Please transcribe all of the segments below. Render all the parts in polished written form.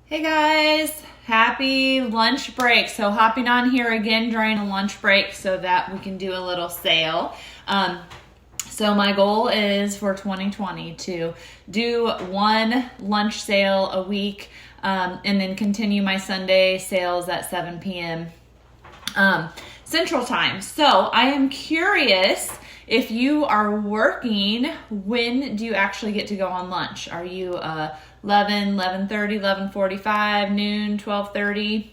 Hey guys, happy lunch break. So hopping on here again during a lunch break so that we can do a little sale. So my goal is for 2020 to do one lunch sale a week and then continue my Sunday sales at 7 p.m. Central Time. So I am curious, if you are working, when do you actually get to go on lunch? Are you 11, 11:30, 11:45, noon, 12:30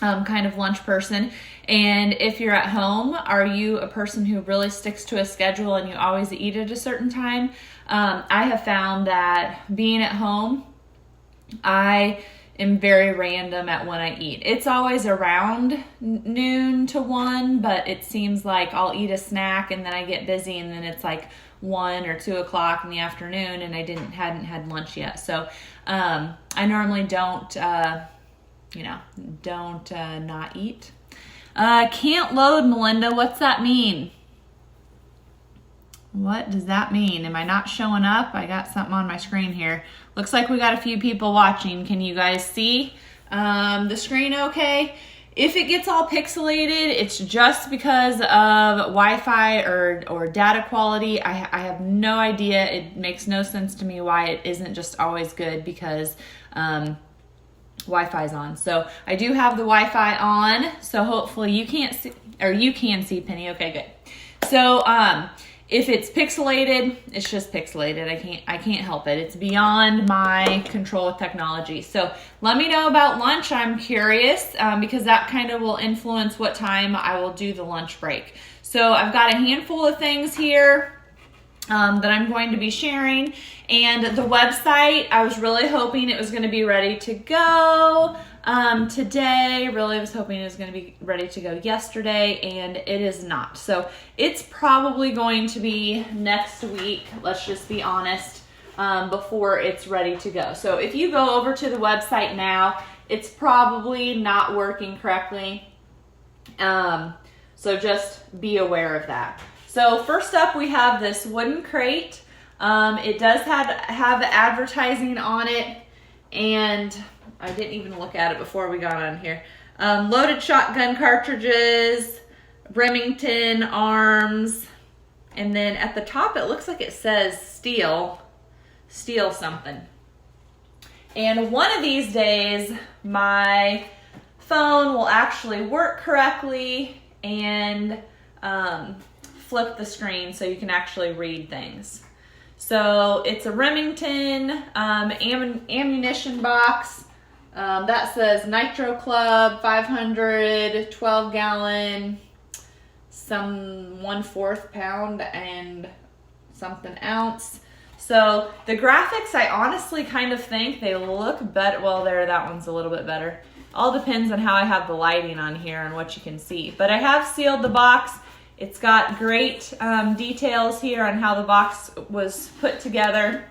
kind of lunch person? And if you're at home, are you a person who really sticks to a schedule and you always eat at a certain time? I have found that being at home, I am very random at when I eat. It's always around noon to 1, but it seems like I'll eat a snack and then I get busy and then it's like 1 or 2 o'clock in the afternoon and I hadn't had lunch yet. So I normally don't not eat. Can't load, Melinda. What's that mean? What does that mean? Am I not showing up? I got something on my screen here. Looks like we got a few people watching. Can you guys see the screen okay? If it gets all pixelated, it's just because of Wi-Fi or data quality. I have no idea. It makes no sense to me why it isn't just always good because Wi-Fi's on. So I do have the Wi-Fi on, so hopefully you can't see, or you can see, Penny. Okay, good. So if it's pixelated, it's just pixelated. I can't help it. It's beyond my control with technology. So let me know about lunch. I'm curious because that kind of will influence what time I will do the lunch break. So I've got a handful of things here that I'm going to be sharing. And the website, I was really hoping it was going to be ready to go today. Really was hoping it was going to be ready to go yesterday, and it is not. So it's probably going to be next week, let's just be honest, before it's ready to go. So if you go over to the website now, it's probably not working correctly. So just be aware of that. So first up, we have this wooden crate. It does have advertising on it, and I didn't even look at it before we got on here. Loaded shotgun cartridges, Remington arms, and then at the top it looks like it says steel something. And one of these days my phone will actually work correctly and flip the screen so you can actually read things. So it's a Remington ammunition box. That says Nitro Club 500, 12 gallon, some 1/4 pound and something ounce. So the graphics, I honestly kind of think they look better. Well, that one's a little bit better. All depends on how I have the lighting on here and what you can see. But I have sealed the box. It's got great details here on how the box was put together.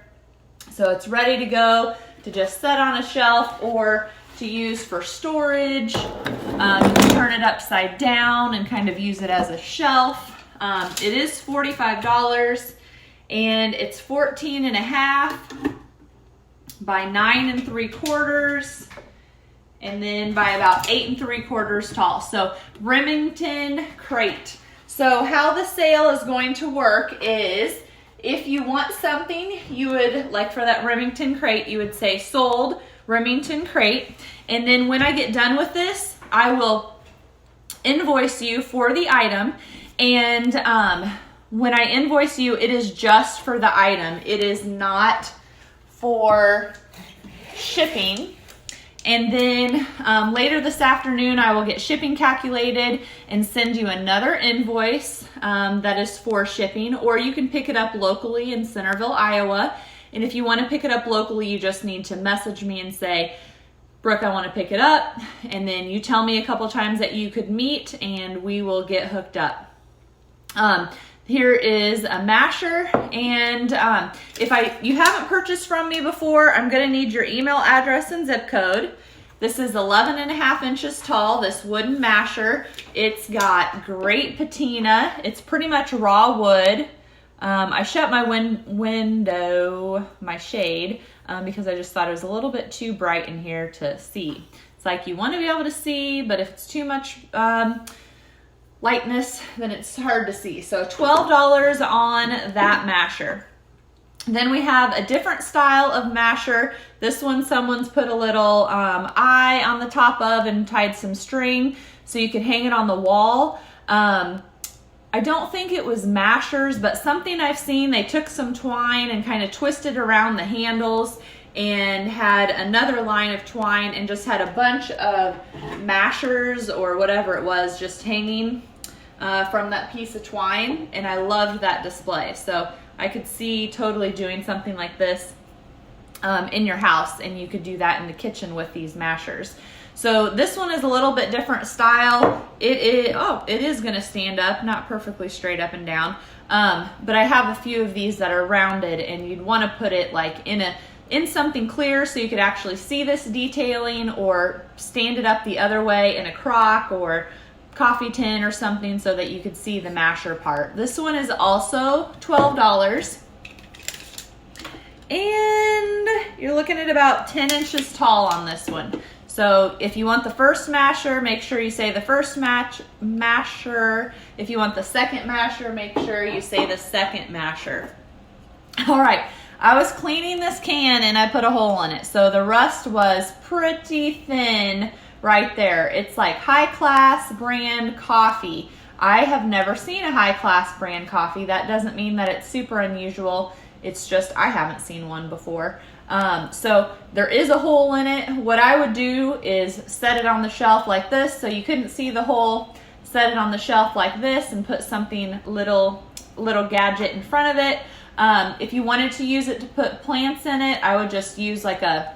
So it's ready to go to just set on a shelf or to use for storage. You can turn it upside down and kind of use it as a shelf. It is $45 and it's 14.5 by 9 3/4 and then by about 8 3/4 tall. So Remington crate. So how the sale is going to work is if you want something, you would, like for that Remington crate, you would say sold Remington crate. And then when I get done with this, I will invoice you for the item. And when I invoice you, it is just for the item. It is not for shipping. And then later this afternoon, I will get shipping calculated and send you another invoice that is for shipping, or you can pick it up locally in Centerville, Iowa. And if you want to pick it up locally, you just need to message me and say, Brooke, I want to pick it up. And then you tell me a couple times that you could meet and we will get hooked up. Here is a masher, and if you haven't purchased from me before, I'm going to need your email address and zip code. This is 11.5 inches tall, this wooden masher. It's got great patina. It's pretty much raw wood. I shut my window, my shade, because I just thought it was a little bit too bright in here to see. It's like you want to be able to see, but if it's too much lightness, then it's hard to see. So $12 on that masher. Then we have a different style of masher. This one someone's put a little eye on the top of and tied some string so you could hang it on the wall. I don't think it was mashers, but something I've seen, they took some twine and kind of twisted around the handles and had another line of twine and just had a bunch of mashers or whatever it was just hanging from that piece of twine, and I loved that display. So I could see totally doing something like this in your house, and you could do that in the kitchen with these mashers. So this one is a little bit different style. It is gonna stand up, not perfectly straight up and down, but I have a few of these that are rounded, and you'd wanna put it like in something clear so you could actually see this detailing, or stand it up the other way in a crock or coffee tin or something so that you could see the masher part. This one is also $12. And you're looking at about 10 inches tall on this one. So if you want the first masher, make sure you say the first masher. If you want the second masher, make sure you say the second masher. All right, I was cleaning this can and I put a hole in it. So the rust was pretty thin right there. It's like high class brand coffee. I have never seen a high class brand coffee. That doesn't mean that it's super unusual. It's just I haven't seen one before. So there is a hole in it. What I would do is set it on the shelf like this so you couldn't see the hole. Set it on the shelf like this and put something little gadget in front of it. If you wanted to use it to put plants in it, I would just use like a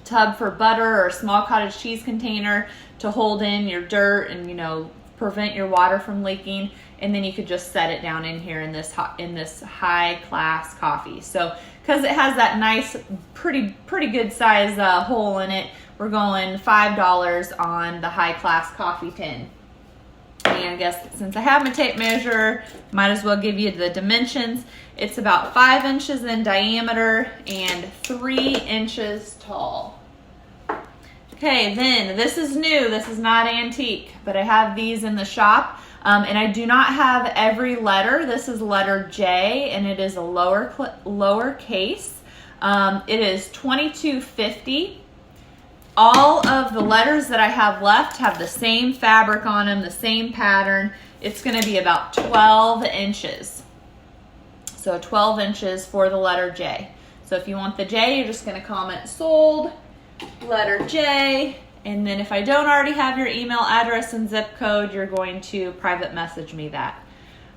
tub for butter or a small cottage cheese container to hold in your dirt and, you know, prevent your water from leaking. And then you could just set it down in here in this high class coffee. So because it has that nice, pretty good size hole in it, we're going $5 on the high class coffee tin. And I guess since I have my tape measure, might as well give you the dimensions. It's about 5 inches in diameter and 3 inches tall. Okay, then this is new. This is not antique, but I have these in the shop. And I do not have every letter. This is letter J, and it is a lower case. It is $22.50. All of the letters that I have left have the same fabric on them, the same pattern. It's going to be about 12 inches. So 12 inches for the letter J. So if you want the J, you're just going to comment sold, letter J. And then if I don't already have your email address and zip code, you're going to private message me that.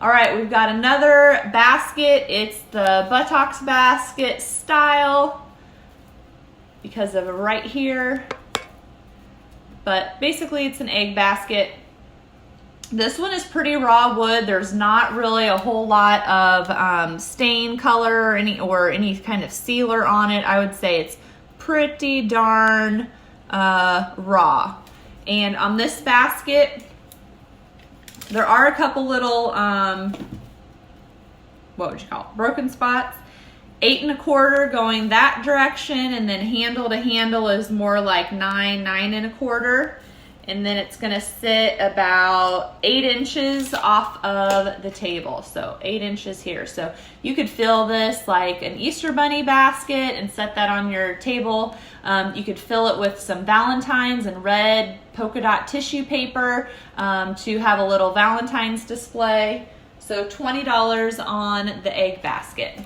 All right, we've got another basket. It's the buttocks basket style because of right here. But basically it's an egg basket. This one is pretty raw wood. There's not really a whole lot of stain color or any kind of sealer on it. I would say it's pretty darn raw. And on this basket, there are a couple little, broken spots. 8 1/4 going that direction, and then handle to handle is more like 9 1/4. And then it's gonna sit about 8 inches off of the table. So 8 inches here. So you could fill this like an Easter bunny basket and set that on your table. You could fill it with some Valentine's and red polka dot tissue paper to have a little Valentine's display. So $20 on the egg basket.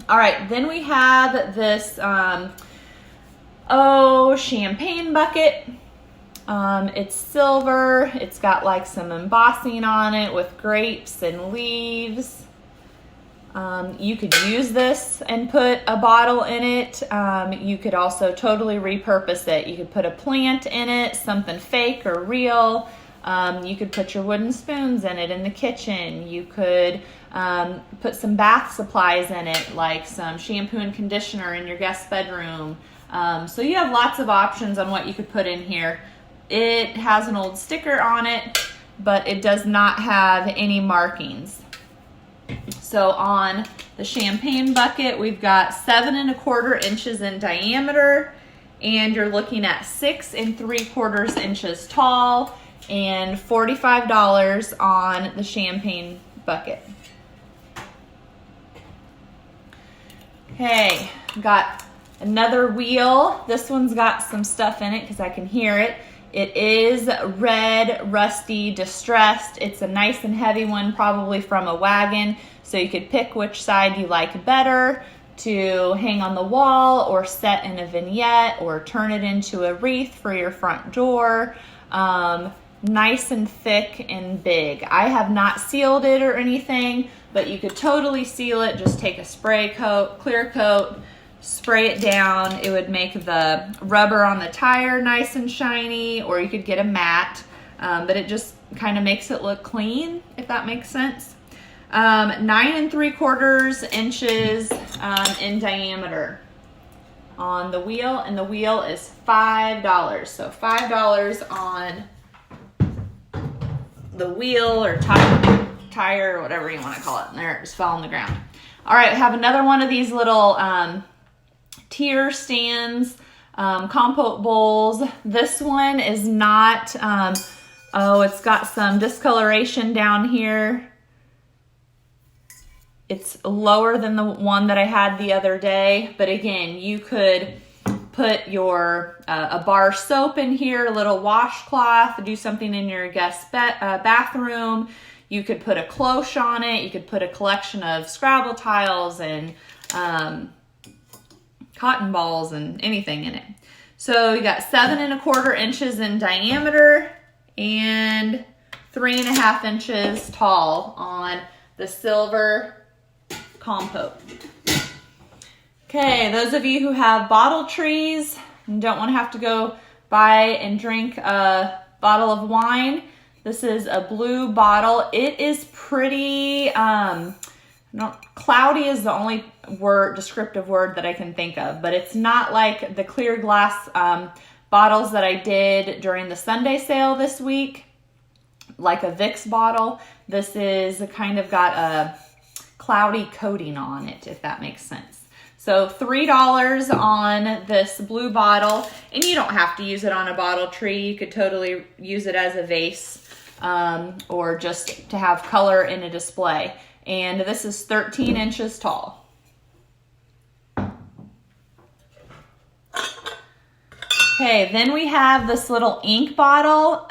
All right, then we have this champagne bucket. It's silver. It's got like some embossing on it with grapes and leaves. You could use this and put a bottle in it. You could also totally repurpose it. You could put a plant in it, something fake or real. You could put your wooden spoons in it in the kitchen. You could put some bath supplies in it, like some shampoo and conditioner in your guest bedroom. So you have lots of options on what you could put in here. It has an old sticker on it, but it does not have any markings. So on the champagne bucket, we've got 7 1/4 inches in diameter, and you're looking at 6 3/4 inches tall, and $45 on the champagne bucket. Okay, got another wheel. This one's got some stuff in it because I can hear it. It is red, rusty, distressed. It's a nice and heavy one, probably from a wagon. So you could pick which side you like better to hang on the wall or set in a vignette or turn it into a wreath for your front door. Nice and thick and big. I have not sealed it or anything, but you could totally seal it. Just take a spray coat, clear coat, spray it down. It would make the rubber on the tire nice and shiny, or you could get a matte, but it just kind of makes it look clean, if that makes sense. 9 3/4 inches in diameter on the wheel, and the wheel is $5. So $5 on the wheel or tire, or whatever you want to call it. And there, it just fell on the ground. All right, I have another one of these little tier stands, compote bowls. This one is not, it's got some discoloration down here. It's lower than the one that I had the other day, but again, you could put your a bar soap in here, a little washcloth, do something in your guest bathroom. You could put a cloche on it. You could put a collection of Scrabble tiles and cotton balls and anything in it. So you got 7 1/4 inches in diameter and 3 1/2 inches tall on the silver compote. Okay, those of you who have bottle trees and don't want to have to go buy and drink a bottle of wine, this is a blue bottle. It is pretty, cloudy is the only descriptive word that I can think of, but it's not like the clear glass bottles that I did during the Sunday sale this week, like a Vicks bottle. This is kind of got a cloudy coating on it, if that makes sense. So $3 on this blue bottle, and you don't have to use it on a bottle tree. You could totally use it as a vase or just to have color in a display. And this is 13 inches tall. Okay, then we have this little ink bottle.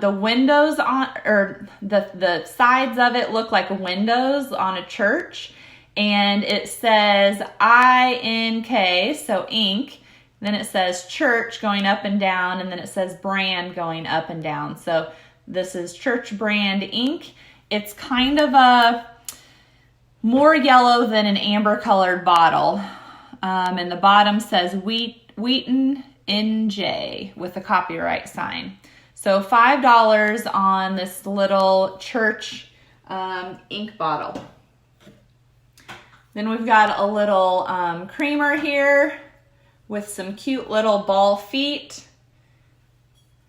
The windows on, or the sides of it look like windows on a church. And it says INK, so ink. Then it says church going up and down, and then it says brand going up and down. So this is church brand ink. It's kind of a more yellow than an amber colored bottle. And the bottom says Wheaton NJ with a copyright sign. So $5 on this little church ink bottle. Then we've got a little creamer here with some cute little ball feet.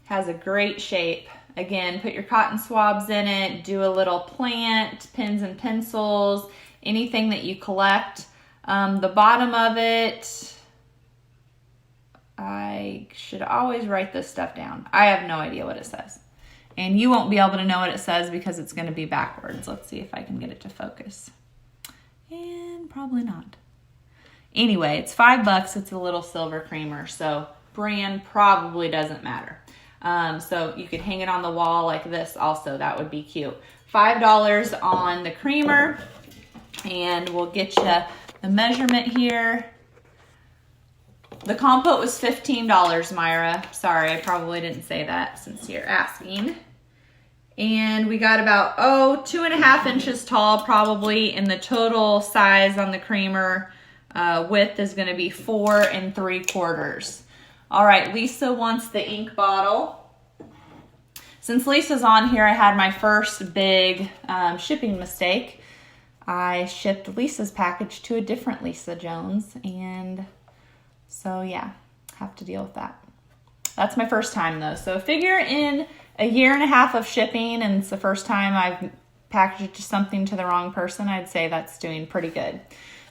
Has a great shape. Again, put your cotton swabs in it, do a little plant, pens and pencils, anything that you collect. The bottom of it, I should always write this stuff down. I have no idea what it says. And you won't be able to know what it says because it's going to be backwards. Let's see if I can get it to focus. And probably not. Anyway, it's $5. It's a little silver creamer, so brand probably doesn't matter. So you could hang it on the wall like this also. That would be cute. $5 on the creamer, and we'll get you the measurement here. The compote was $15, Myra. Sorry, I probably didn't say that since you're asking. And we got about, 2.5 inches tall probably, and the total size on the creamer width is going to be 4 3/4. All right, Lisa wants the ink bottle. Since Lisa's on here, I had my first big shipping mistake. I shipped Lisa's package to a different Lisa Jones, and so yeah, have to deal with that. That's my first time though. So figure in a 1.5 years of shipping, and it's the first time I've packaged something to the wrong person, I'd say that's doing pretty good.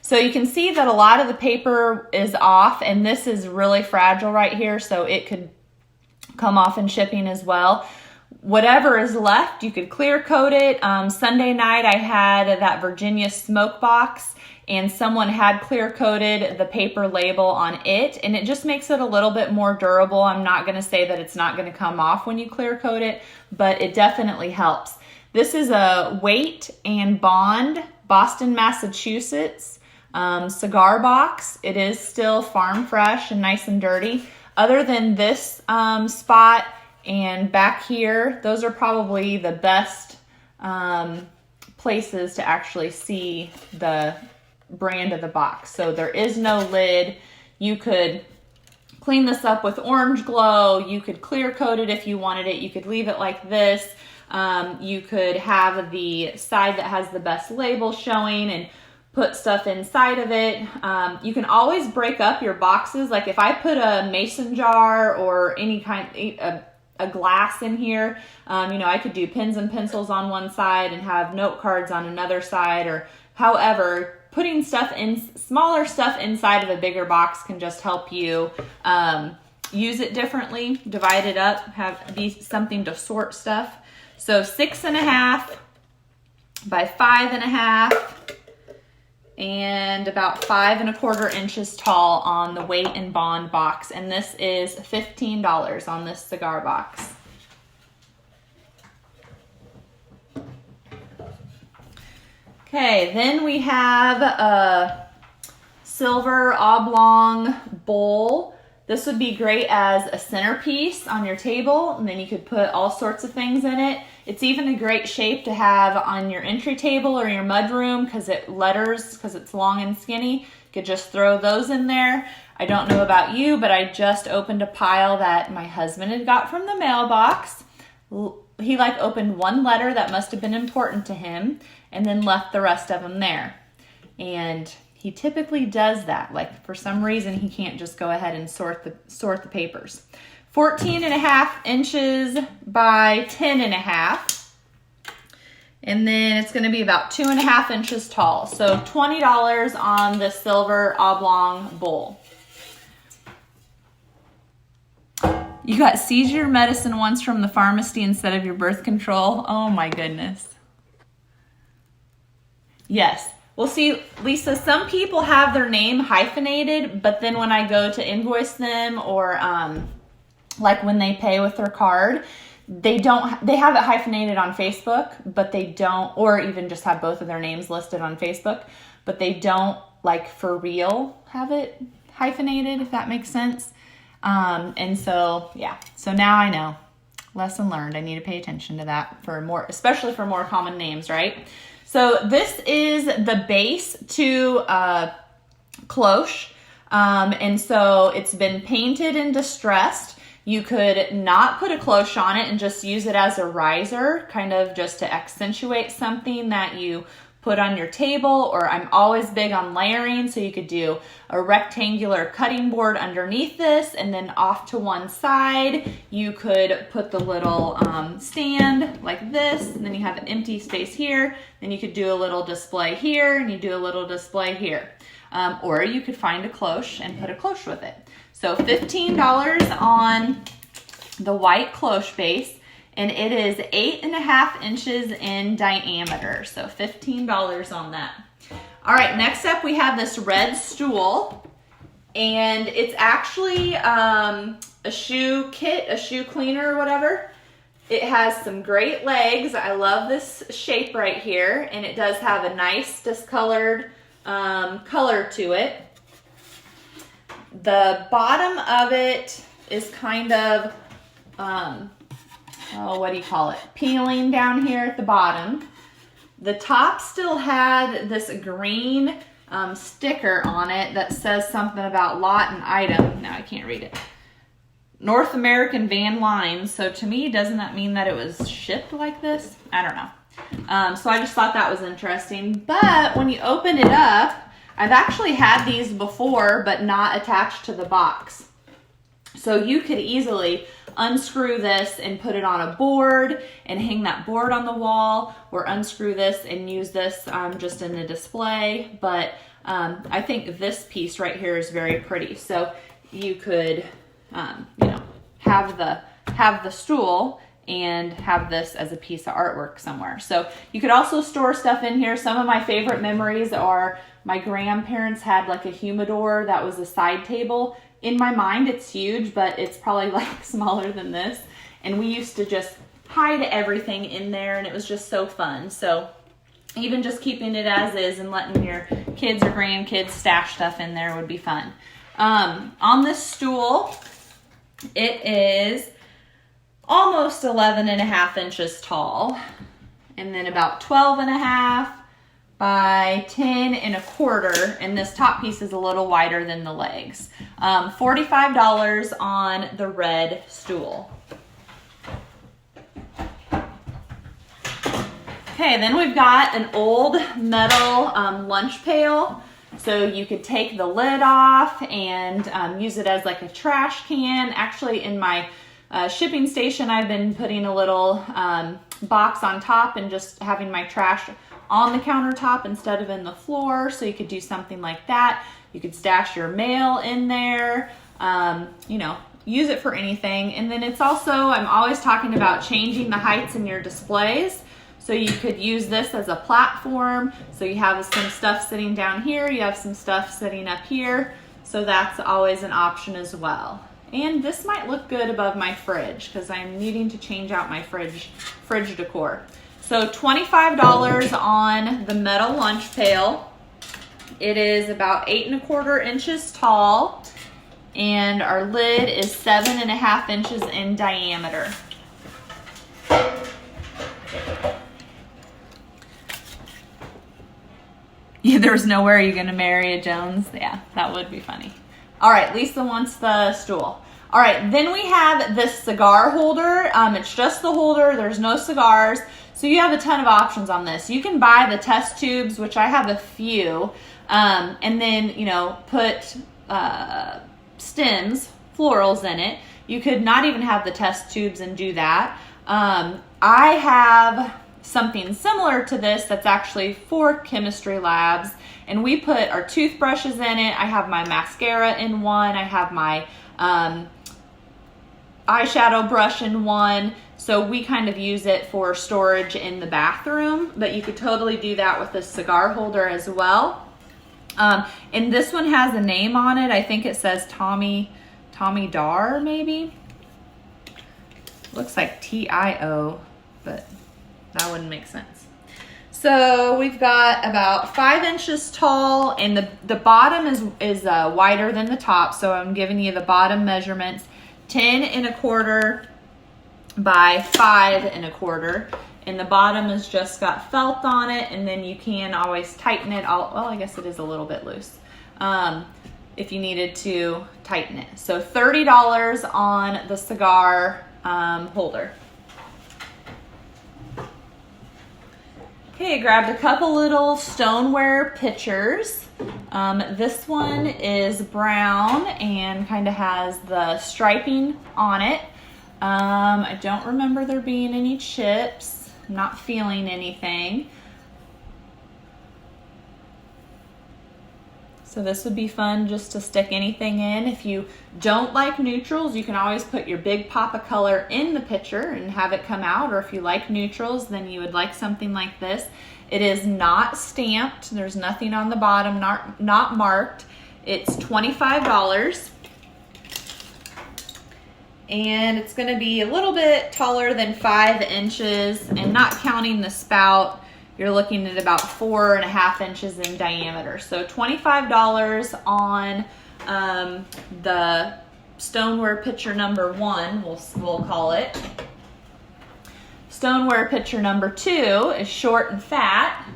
So you can see that a lot of the paper is off, and this is really fragile right here, so it could come off in shipping as well. Whatever is left, you could clear coat it. Sunday night I had that Virginia smoke box, and someone had clear coated the paper label on it, and it just makes it a little bit more durable. I'm not going to say that it's not going to come off when you clear coat it, but it definitely helps. This is a Weight and Bond, Boston, Massachusetts cigar box. It is still farm fresh and nice and dirty. Other than this spot and back here, those are probably the best places to actually see the brand of the box. So there is no lid. You could clean this up with orange glow. You could clear coat it if you wanted it. You could leave it like this. You could have the side that has the best label showing and put stuff inside of it. You can always break up your boxes. Like if I put a mason jar or any kind a glass in here, you know, I could do pens and pencils on one side and have note cards on another side, or however, putting stuff in, smaller stuff inside of a bigger box can just help you use it differently, divide it up, have be something to sort stuff. So 6.5 by 5.5 and about 5¼ inches tall on the Weight and Bond box. And this is $15 on this cigar box. Okay, then we have a silver oblong bowl. This would be great as a centerpiece on your table, and then you could put all sorts of things in it. It's even a great shape to have on your entry table or your mudroom because it's long and skinny. You could just throw those in there. I don't know about you, but I just opened a pile that my husband had got from the mailbox. He opened one letter that must have been important to him and then left the rest of them there. And he typically does that. Like for some reason, he can't just go ahead and sort the papers. 14.5 inches by 10.5. And then it's going to be about 2.5 inches tall. So $20 on the silver oblong bowl. You got seizure medicine once from the pharmacy instead of your birth control. Oh my goodness. Yes. Well, see, Lisa, some people have their name hyphenated, but then when I go to invoice them or like when they pay with their card, they have it hyphenated on Facebook, but they don't, or even just have both of their names listed on Facebook, but they don't like for real have it hyphenated, if that makes sense. And so, yeah, so now I know. Lesson learned. I need to pay attention to that especially for more common names, right? So this is the base to cloche. And so it's been painted and distressed. You could not put a cloche on it and just use it as a riser, kind of just to accentuate something that you put on your table, or I'm always big on layering, so you could do a rectangular cutting board underneath this, and then off to one side you could put the little stand like this, and then you have an empty space here, then you could do a little display here, and you do a little display here. Or you could find a cloche and put a cloche with it. So $15 on the white cloche base, and it is 8.5 inches in diameter. So $15 on that. All right, next up we have this red stool, and it's actually a shoe kit, a shoe cleaner or whatever. It has some great legs. I love this shape right here, and it does have a nice discolored color to it. The bottom of it is kind of, what do you call it? Peeling down here at the bottom. The top still had this green sticker on it that says something about lot and item. Now I can't read it. North American Van Line. So to me, doesn't that mean that it was shipped like this? I don't know. So I just thought that was interesting. But when you open it up, I've actually had these before, but not attached to the box. So you could easily unscrew this and put it on a board and hang that board on the wall, or unscrew this and use this just in a display. But I think this piece right here is very pretty. So you could, you know, have the stool and have this as a piece of artwork somewhere. So you could also store stuff in here. Some of my favorite memories are my grandparents had like a humidor that was a side table. In my mind, it's huge, but it's probably like smaller than this. And we used to just hide everything in there, and it was just so fun. So even just keeping it as is and letting your kids or grandkids stash stuff in there would be fun. On this stool, it is almost 11.5 inches tall, and then about 12.5 by 10.25, and this top piece is a little wider than the legs. $45 on the red stool. Okay, then we've got an old metal lunch pail. So you could take the lid off and use it as like a trash can. Actually, in my shipping station, I've been putting a little box on top and just having my trash on the countertop instead of in the floor. So you could do something like that. You could stash your mail in there, you know, use it for anything. And then it's also, I'm always talking about changing the heights in your displays. So you could use this as a platform. So you have some stuff sitting down here, you have some stuff sitting up here. So that's always an option as well. And this might look good above my fridge because I'm needing to change out my fridge decor. So $25 on the metal lunch pail. It is about 8.25 inches tall, and our lid is 7.5 inches in diameter. Yeah, there's nowhere you're gonna marry a Jones. Yeah, that would be funny. All right, Lisa wants the stool. All right, then we have this cigar holder. It's just the holder, there's no cigars. So you have a ton of options on this. You can buy the test tubes, which I have a few, and then, you know, put stems, florals in it. You could not even have the test tubes and do that. I have something similar to this that's actually for chemistry labs, and we put our toothbrushes in it. I have my mascara in one. I have my eyeshadow brush in one. So we kind of use it for storage in the bathroom, but you could totally do that with a cigar holder as well. And this one has a name on it. I think it says Tommy Dar, maybe. Looks like T-I-O, but that wouldn't make sense. So we've got about 5 inches tall, and the bottom is wider than the top. So I'm giving you the bottom measurements, 10.25 by 5.25, and the bottom has just got felt on it, and then you can always tighten it. Well, I guess it is a little bit loose if you needed to tighten it. So $30 on the cigar holder. Okay, I grabbed a couple little stoneware pitchers. This one is brown and kind of has the striping on it. I don't remember there being any chips. I'm not feeling anything. So this would be fun just to stick anything in. If you don't like neutrals, you can always put your big pop of color in the pitcher and have it come out. Or if you like neutrals, then you would like something like this. It is not stamped. There's nothing on the bottom, not marked. It's $25. And it's gonna be a little bit taller than 5 inches, and not counting the spout, you're looking at about 4.5 inches in diameter. So $25 on the stoneware pitcher number 1, we'll call it. Stoneware pitcher number 2 is short and fat.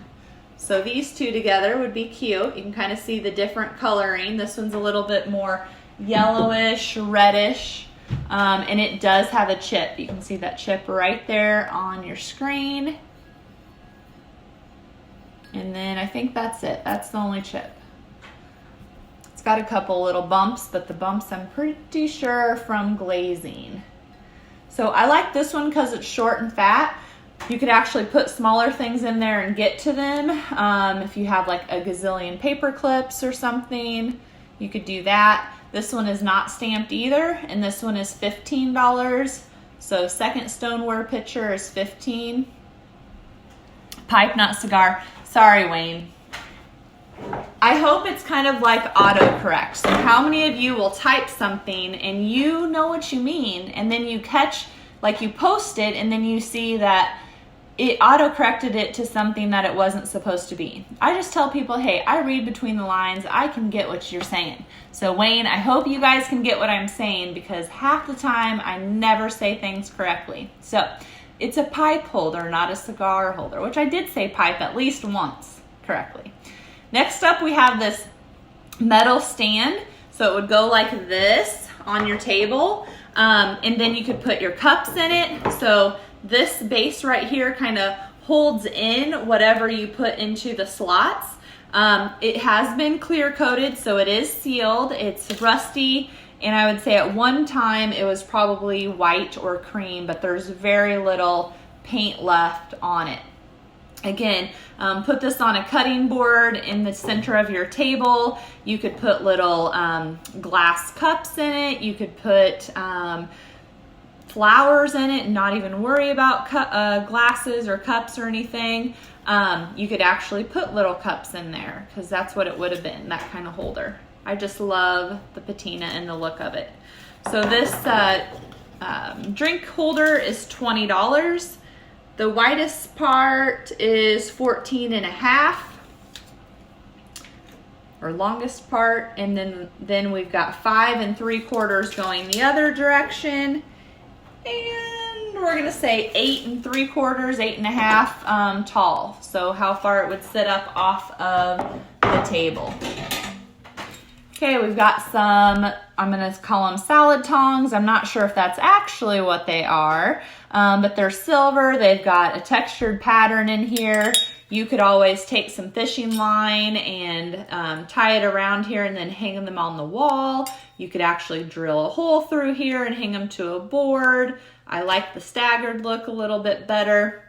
So these two together would be cute. You can kind of see the different coloring. This one's a little bit more yellowish, reddish, and it does have a chip. You can see that chip right there on your screen. And then I think that's it. That's the only chip. It's got a couple little bumps, but the bumps I'm pretty sure are from glazing. So I like this one because it's short and fat. You could actually put smaller things in there and get to them. If you have like a gazillion paper clips or something, you could do that. This one is not stamped either, and this one is $15. So second stoneware pitcher is $15. Pipe, not cigar. Sorry, Wayne. I hope it's kind of like autocorrect. So how many of you will type something and you know what you mean, and then you catch, like you post it, and then you see that it auto-corrected it to something that it wasn't supposed to be. I just tell people, hey, I read between the lines. I can get what you're saying. So Wayne, I hope you guys can get what I'm saying, because half the time I never say things correctly. So it's a pipe holder, not a cigar holder, which I did say pipe at least once correctly. Next up, we have this metal stand. So it would go like this on your table, and then you could put your cups in it. So this base right here kind of holds in whatever you put into the slots. It has been clear coated, so it is sealed. It's rusty, and I would say at one time it was probably white or cream, but there's very little paint left on it. Again, put this on a cutting board in the center of your table. You could put little glass cups in it. You could put flowers in it and not even worry about glasses or cups or anything. You could actually put little cups in there, because that's what it would have been, that kind of holder. I just love the patina and the look of it. So this drink holder is $20. The widest part is 14.5, or longest part, and then we've got 5 3/4 going the other direction, and we're gonna say 8 3/4, 8.5 tall. So how far it would sit up off of the table. Okay, we've got some, I'm gonna call them salad tongs. I'm not sure if that's actually what they are, but they're silver. They've got a textured pattern in here. You could always take some fishing line and tie it around here and then hang them on the wall. You could actually drill a hole through here and hang them to a board. I like the staggered look a little bit better.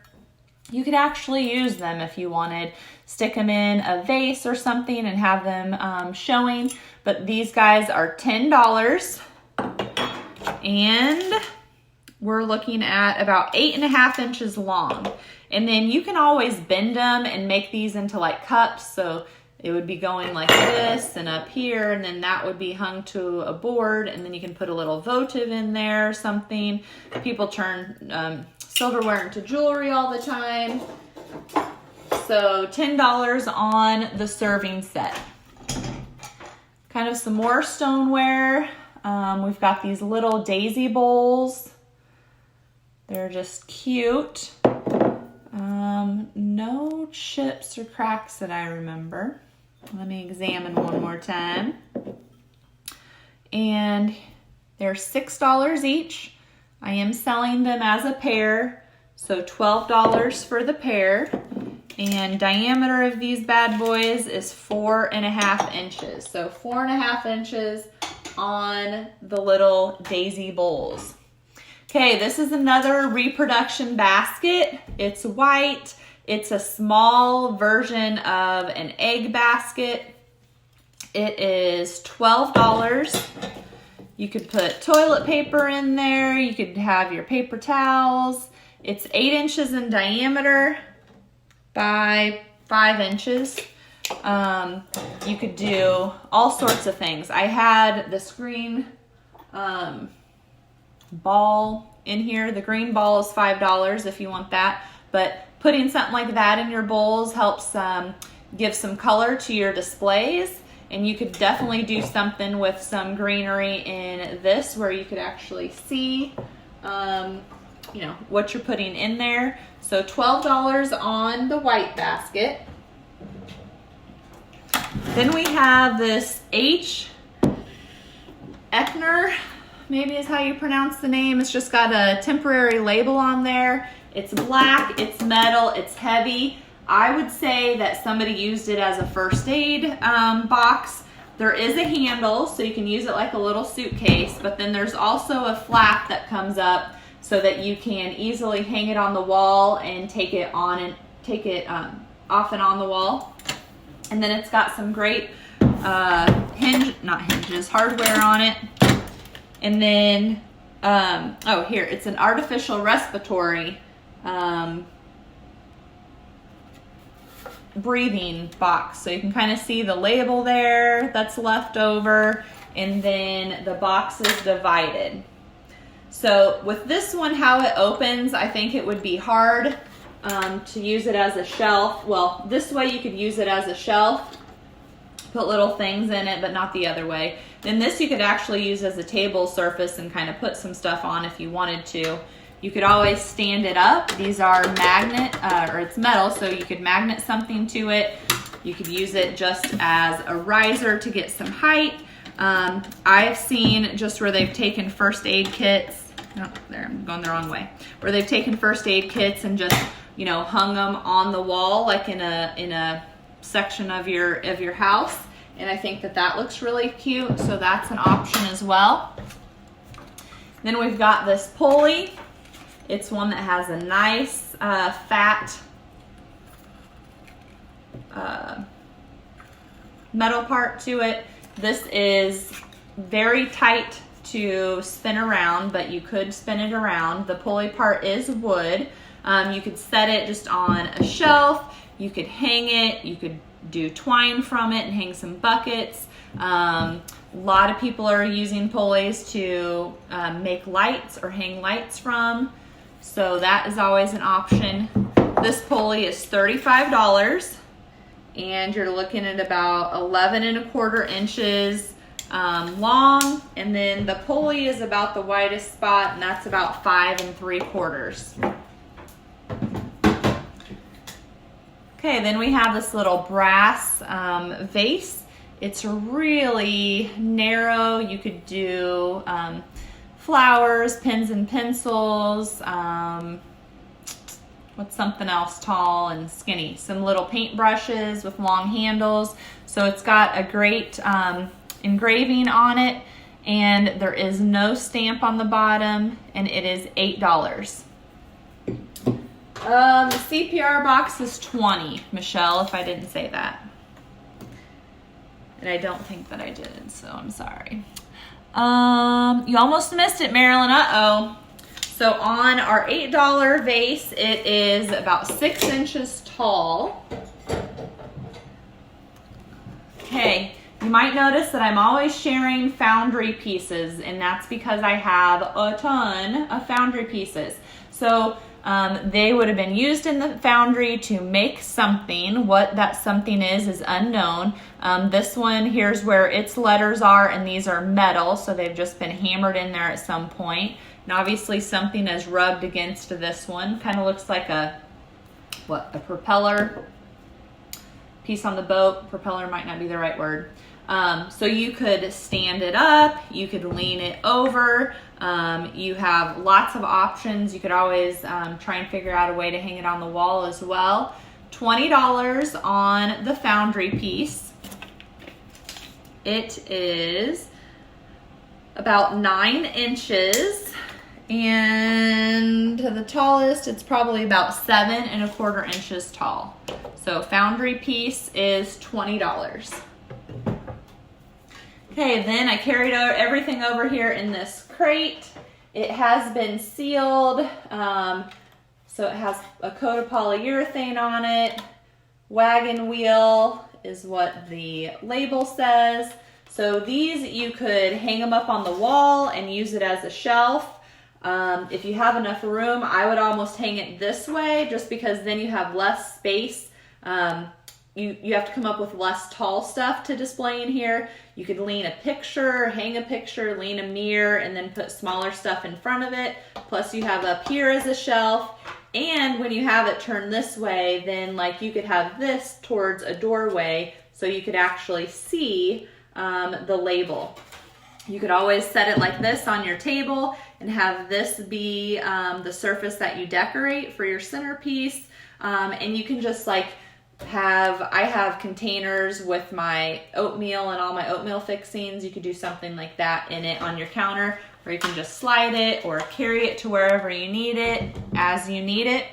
You could actually use them if you wanted. Stick them in a vase or something and have them showing. But these guys are $10. And we're looking at about 8.5 inches long. And then you can always bend them and make these into like cups. So it would be going like this and up here, and then that would be hung to a board, and then you can put a little votive in there or something. People turn silverware into jewelry all the time. So $10 on the serving set. Kind of some more stoneware. We've got these little daisy bowls. They're just cute. No chips or cracks that I remember. Let me examine one more time. And they're $6 each. I am selling them as a pair, so $12 for the pair. And diameter of these bad boys is 4.5 inches. So 4.5 inches on the little daisy bowls. Okay, this is another reproduction basket. It's white. It's a small version of an egg basket. It is $12. You could put toilet paper in there. You could have your paper towels. It's 8 inches in diameter by 5 inches. You could do all sorts of things. I had this green ball in here. The green ball is $5 if you want that, but putting something like that in your bowls helps give some color to your displays. And you could definitely do something with some greenery in this, where you could actually see you know, what you're putting in there. So $12 on the white basket. Then we have this H. Eckner, maybe is how you pronounce the name. It's just got a temporary label on there. It's black, it's metal, it's heavy. I would say that somebody used it as a first aid box. There is a handle, so you can use it like a little suitcase, but then there's also a flap that comes up so that you can easily hang it on the wall and take it on and take it off and on the wall. And then it's got some great hardware on it. And then, oh, here, it's an artificial respiratory breathing box. So you can kind of see the label there that's left over, and then the box is divided. So with this one, how it opens, I think it would be hard to use it as a shelf. Well, this way you could use it as a shelf, put little things in it, but not the other way. Then this you could actually use as a table surface and kind of put some stuff on if you wanted to. You could always stand it up. These are magnet, or it's metal, so you could magnet something to it. You could use it just as a riser to get some height. I've seen just where they've taken first aid kits. Oh, there, I'm going the wrong way. Where they've taken first aid kits and just, you know, hung them on the wall, like in a section of your house. And I think that looks really cute, so that's an option as well. Then we've got this pulley. It's one that has a nice fat metal part to it. This is very tight to spin around, but you could spin it around. The pulley part is wood. You could set it just on a shelf. You could hang it. You could do twine from it and hang some buckets. A lot of people are using pulleys to make lights or hang lights from. So that is always an option. This pulley is $35, and you're looking at about 11 1/4 inches long, and then the pulley is about the widest spot, and that's about 5 3/4. Okay, then we have this little brass vase. It's really narrow. You could do flowers, pens and pencils, what's something else tall and skinny? Some little paint brushes with long handles. So it's got a great engraving on it, and there is no stamp on the bottom, and it is $8. The CPR box is $20, Michelle, if I didn't say that. And I don't think that I did, so I'm sorry. You almost missed it, Marilyn. Uh-oh. So on our $8 vase, it is about 6 inches tall. Okay, you might notice that I'm always sharing foundry pieces, and that's because I have a ton of foundry pieces. So they would have been used in the foundry to make something. What that something is unknown. This one, here's where its letters are, and these are metal, so they've just been hammered in there at some point. And obviously something is rubbed against this one. Kind of looks like a propeller piece on the boat. Propeller might not be the right word. So you could stand it up, you could lean it over. You have lots of options. You could always try and figure out a way to hang it on the wall as well. $20 on the foundry piece. It is about 9 inches, and the tallest, it's probably about 7 1/4 inches tall. So foundry piece is $20. Okay, then I carried everything over here in this crate. It has been sealed, so it has a coat of polyurethane on it. Wagon wheel is what the label says. So these, you could hang them up on the wall and use it as a shelf. If you have enough room, I would almost hang it this way, just because then you have less space. You have to come up with less tall stuff to display in here. You could lean a picture, hang a picture, lean a mirror, and then put smaller stuff in front of it. Plus you have up here as a shelf. And when you have it turned this way, then like you could have this towards a doorway, so you could actually see the label. You could always set it like this on your table and have this be the surface that you decorate for your centerpiece. And you can just like I have containers with my oatmeal and all my oatmeal fixings. You could do something like that in it on your counter, or you can just slide it or carry it to wherever you need it as you need it.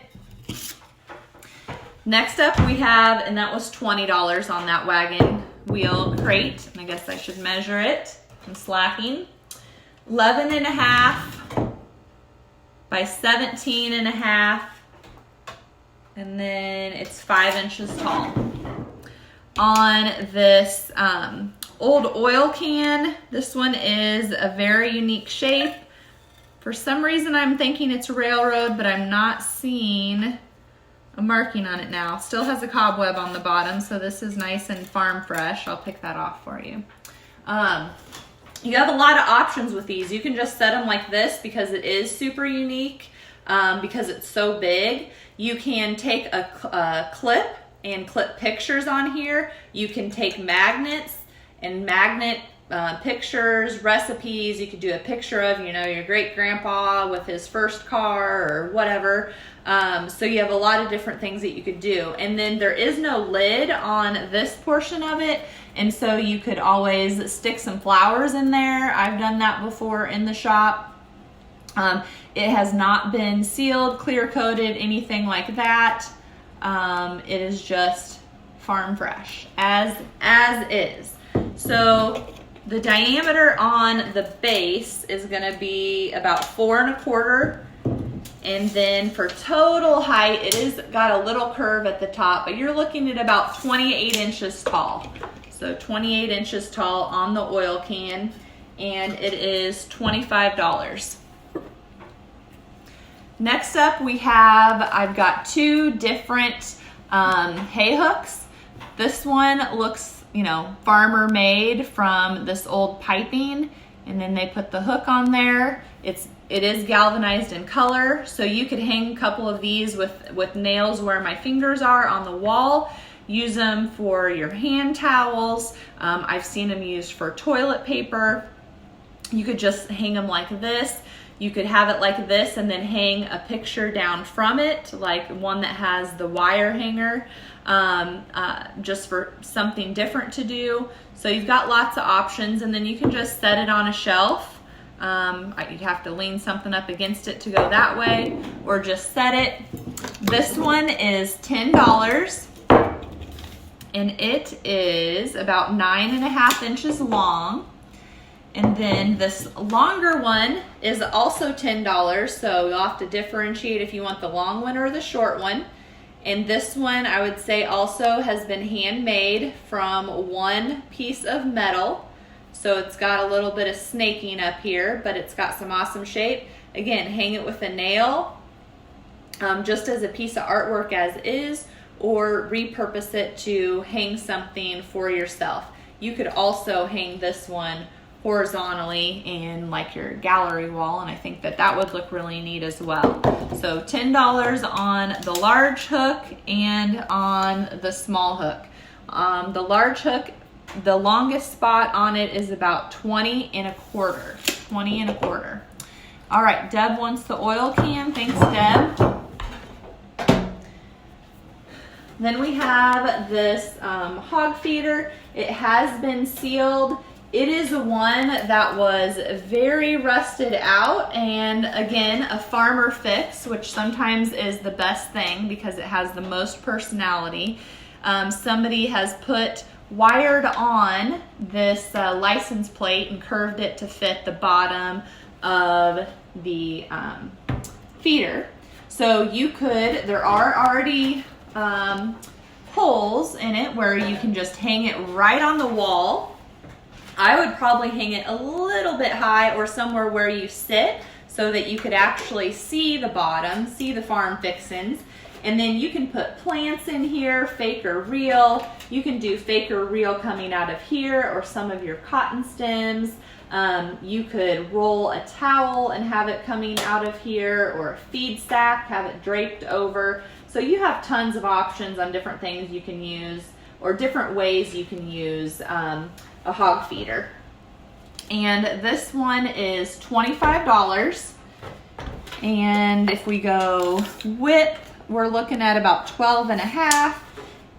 Next up we have, and that was $20 on that wagon wheel crate. And I guess I should measure it. I'm slacking. 11.5 by 17.5. And then it's 5 inches tall. On this old oil can, this one is a very unique shape. For some reason I'm thinking it's railroad, but I'm not seeing a marking on it now. Still has a cobweb on the bottom, so this is nice and farm fresh. I'll pick that off for you. You have a lot of options with these. You can just set them like this because it is super unique, because it's so big. You can take a clip and clip pictures on here. You can take magnets and magnet pictures, recipes. You could do a picture of, you know, your great grandpa with his first car or whatever. So you have a lot of different things that you could do. And then there is no lid on this portion of it. And so you could always stick some flowers in there. I've done that before in the shop. It has not been sealed, clear coated, anything like that. It is just farm fresh, as is. So the diameter on the base is gonna be about 4 1/4. And then for total height, it is got a little curve at the top, but you're looking at about 28 inches tall. So 28 inches tall on the oil can, and it is $25. Next up we have, I've got 2 different hay hooks. This one looks, you know, farmer made from this old piping, and then they put the hook on there. It is galvanized in color, so you could hang a couple of these with nails where my fingers are on the wall. Use them for your hand towels. I've seen them used for toilet paper. You could just hang them like this. You could have it like this and then hang a picture down from it, like one that has the wire hanger, just for something different to do. So you've got lots of options, and then you can just set it on a shelf. You'd have to lean something up against it to go that way, or just set it. This one is $10, and it is about 9.5 inches long. And then this longer one is also $10, so you'll have to differentiate if you want the long one or the short one. And this one, I would say, also has been handmade from one piece of metal. So it's got a little bit of snaking up here, but it's got some awesome shape. Again, hang it with a nail, just as a piece of artwork as is, or repurpose it to hang something for yourself. You could also hang this one horizontally in like your gallery wall, and I think that would look really neat as well. So $10 on the large hook and on the small hook. The large hook, the longest spot on it is about 20 1/4. 20 1/4. All right, Deb wants the oil can. Thanks, Deb. Then we have this hog feeder. It has been sealed. It is one that was very rusted out, and again, a farmer fix, which sometimes is the best thing because it has the most personality. Somebody has wired on this license plate and curved it to fit the bottom of the feeder. So there are already holes in it where you can just hang it right on the wall. I would probably hang it a little bit high or somewhere where you sit so that you could actually see the bottom, see the farm fixins. And then you can put plants in here, fake or real. You can do fake or real coming out of here, or some of your cotton stems. You could roll a towel and have it coming out of here, or a feed sack, have it draped over. So you have tons of options on different things you can use, or different ways you can use a hog feeder. And this one is $25. And if we go width, we're looking at about 12.5.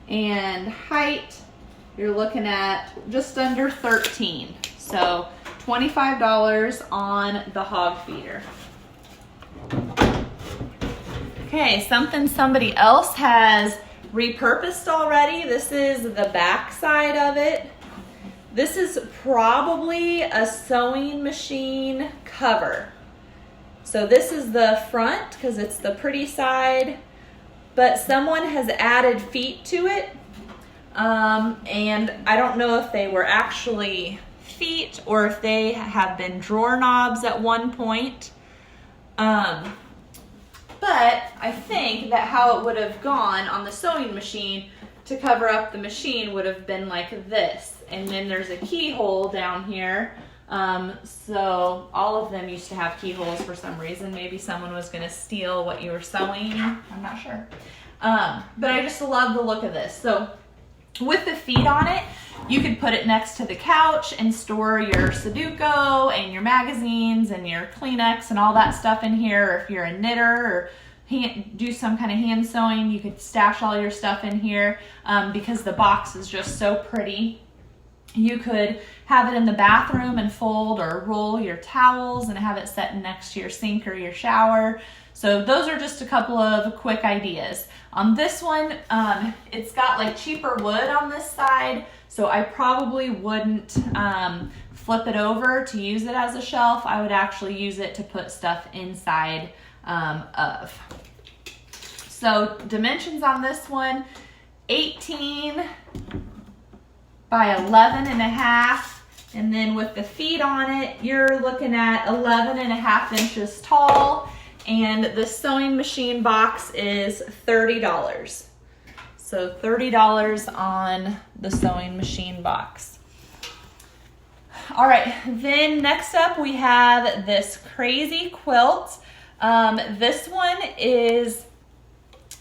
and height, you're looking at just under 13. So $25 on the hog feeder. Okay, something somebody else has repurposed already. This is the back side of it. This is probably a sewing machine cover. So this is the front because it's the pretty side, but someone has added feet to it. And I don't know if they were actually feet or if they have been drawer knobs at one point. But I think that how it would have gone on the sewing machine to cover up the machine would have been like this. And then there's a keyhole down here. So all of them used to have keyholes for some reason. Maybe someone was going to steal what you were sewing. I'm not sure. But I just love the look of this. So with the feet on it, you could put it next to the couch and store your Sudoku and your magazines and your Kleenex and all that stuff in here. Or if you're a knitter or do some kind of hand sewing, you could stash all your stuff in here because the box is just so pretty. You could have it in the bathroom and fold or roll your towels and have it set next to your sink or your shower. So those are just a couple of quick ideas. On this one, it's got like cheaper wood on this side, so I probably wouldn't flip it over to use it as a shelf. I would actually use it to put stuff inside of. So dimensions on this one, 18 by 11 and a half. And then with the feet on it, you're looking at 11 and a half inches tall. And the sewing machine box is $30. So $30 on the sewing machine box. All right, then next up we have this crazy quilt. This one is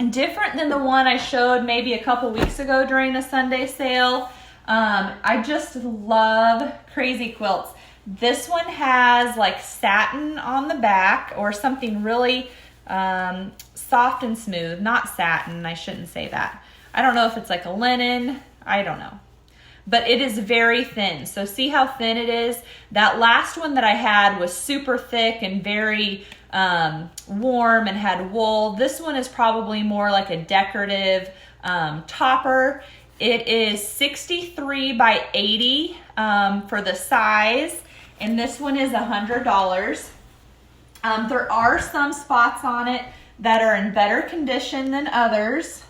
different than the one I showed maybe a couple weeks ago during a Sunday sale. I just love crazy quilts. This one has like satin on the back or something really soft and smooth. Not satin, I shouldn't say that. I don't know if it's like a linen, I don't know. But it is very thin. So see how thin it is? That last one that I had was super thick and very warm and had wool. This one is probably more like a decorative topper. It is 63 by 80 for the size, and this one is $100. There are some spots on it that are in better condition than others.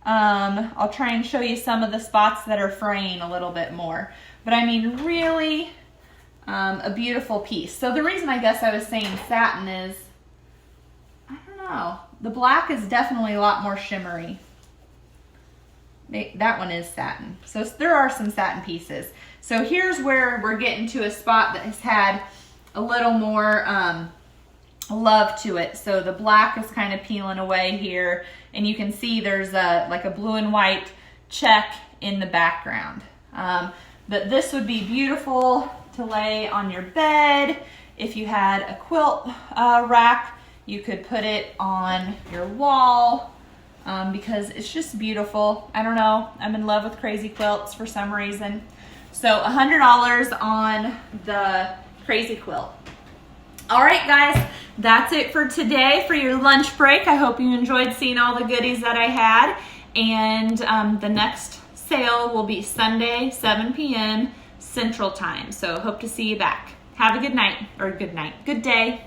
I'll try and show you some of the spots that are fraying a little bit more. But I mean, really a beautiful piece. So the reason I guess I was saying satin is, I don't know, the black is definitely a lot more shimmery. That one is satin. So there are some satin pieces. So here's where we're getting to a spot that has had a little more love to it. So the black is kind of peeling away here, and you can see there's like a blue and white check in the background. But this would be beautiful to lay on your bed. If you had a quilt rack, you could put it on your wall. Because it's just beautiful. I don't know, I'm in love with crazy quilts for some reason. So $100 on the crazy quilt. All right, guys, that's it for today for your lunch break. I hope you enjoyed seeing all the goodies that I had. And the next sale will be Sunday, 7 p.m. Central Time. So hope to see you back. Have a good night, or good day.